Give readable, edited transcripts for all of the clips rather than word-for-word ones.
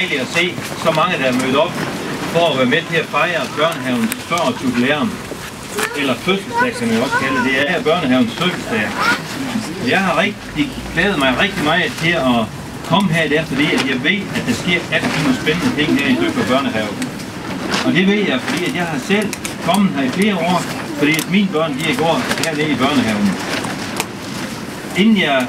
dejligt at se så mange, der er mødt op for at være med til at fejre børnehavens 40-års jubilæum. Eller fødselsdag, kan man også kalde det. Det er børnehavens fødselsdag. Jeg har glædet mig rigtig meget til at komme her der, fordi jeg ved, at der sker altid nogle spændende ting her i Døbfer Børnehave. Og det ved jeg, fordi jeg har selv kommet her i flere år, fordi mine børn de går hernede i børnehaven. Inden jeg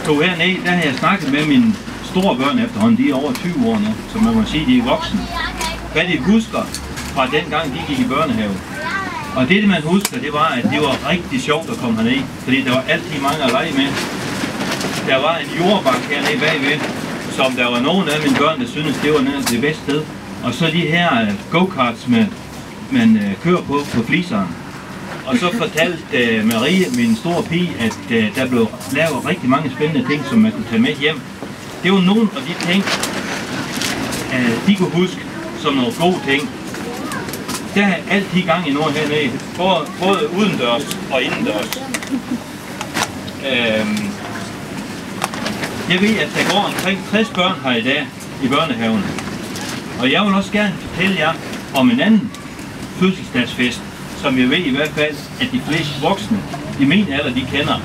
tog herned, der har jeg snakket med mine store børn efterhånden. De er over 20 år nu, så man må sige, de er voksne. Hvad de husker fra dengang, de gik i børnehave. Og det man husker, det var, at det var rigtig sjovt at komme herned, fordi der var altid mange at lege med. Der var en jordbak hernede bagved, som der var nogle af mine børn, der syntes, det var det bedste sted. Og så de her go-karts, man kører på fliseren. Og så fortalte Marie, min store pige, at der blev lavet rigtig mange spændende ting, som man kunne tage med hjem. Det var nogle af de ting, de kunne huske som nogle gode ting. Der er altid gang i noget hernede, både udendørs og indendørs. Jeg ved, at der går omkring 60 børn her i dag i børnehaven. Og jeg vil også gerne fortælle jer om en anden fødselsdagsfest, som jeg ved i hvert fald, at de fleste voksne i min alder, de kender.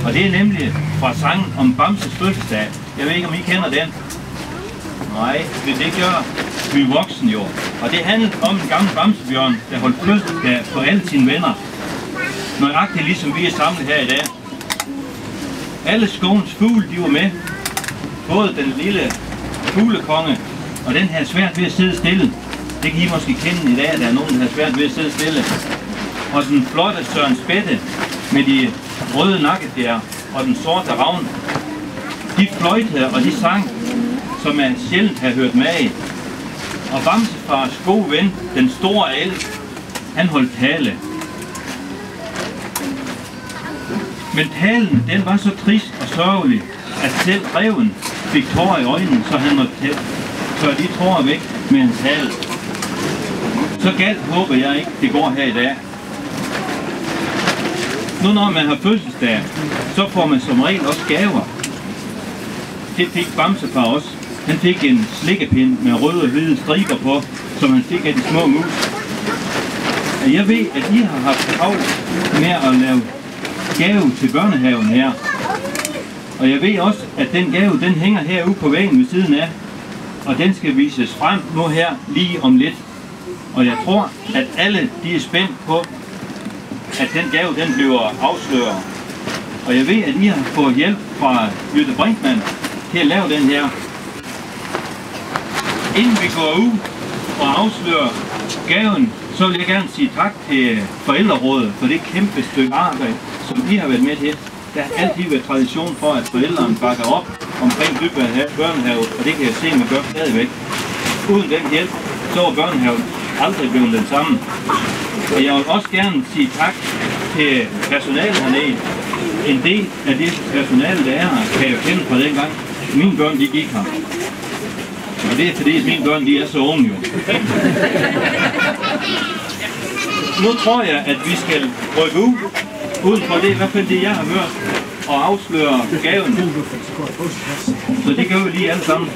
Og det er nemlig fra sangen om Bamses fødselsdag. Jeg ved ikke, om I kender den? Nej, det gør vi voksne jo. Og det handlede om en gammel bamsebjørn, der holdt fødselsdag for alle sine venner. Nøjagtigt ligesom vi er samlet her i dag. Alle skovens fugle, de var med. Både den lille fuglekonge og den her svært ved at sidde stille. Det kan I måske kende i dag, at der er nogen, der har svært ved at sidde stille. Og den flotte Søren Spætte med de røde nakkefjer og den sorte ravn. De fløjtede og de sang, som jeg sjældent har hørt med af. Og Bamsefars gode ven, den store elg, han holdt tale. Men talen, den var så trist og sørgelig, at selv reven fik tårer i øjnene, så han måtte tørre de tårer væk med hans hale. Så galt håber jeg ikke, det går her i dag. Nu når man har fødselsdag, så får man som regel også gaver. Det fik Bamsefar også. Han fik en slikkepind med røde og hvide striber på, som han fik af de små mus. Jeg ved, at I har haft travlt med at lave gave til børnehaven her. Og jeg ved også, at den gave, den hænger herude på væggen ved siden af. Og den skal vises frem nu her lige om lidt. Og jeg tror, at alle de er spændt på, at den gave, den bliver afsløret. Og jeg ved, at I har fået hjælp fra Jytte Brinkmann til at lave den her. Inden vi går ud og afslører gaven, så vil jeg gerne sige tak til forældrerådet for det kæmpe stykke arbejde, som I har været med til. Der har altid været tradition for, at forældrene bakker op omkring Døbfer Børnehave, og det kan jeg se, at man gør stadigvæk. Uden den hjælp, så var børnehaven aldrig blevet den samme. Og jeg vil også gerne sige tak til personalet hernede. En del af det personale, der er her, kan jeg kende fra dengang mine børn de gik her. Og det er fordi, at mine børn de er så unge jo. Nu tror jeg, at vi skal rykke ud på det, i hvert fald det jeg har hørt, og afsløre gaven. Så det gør vi lige alle sammen.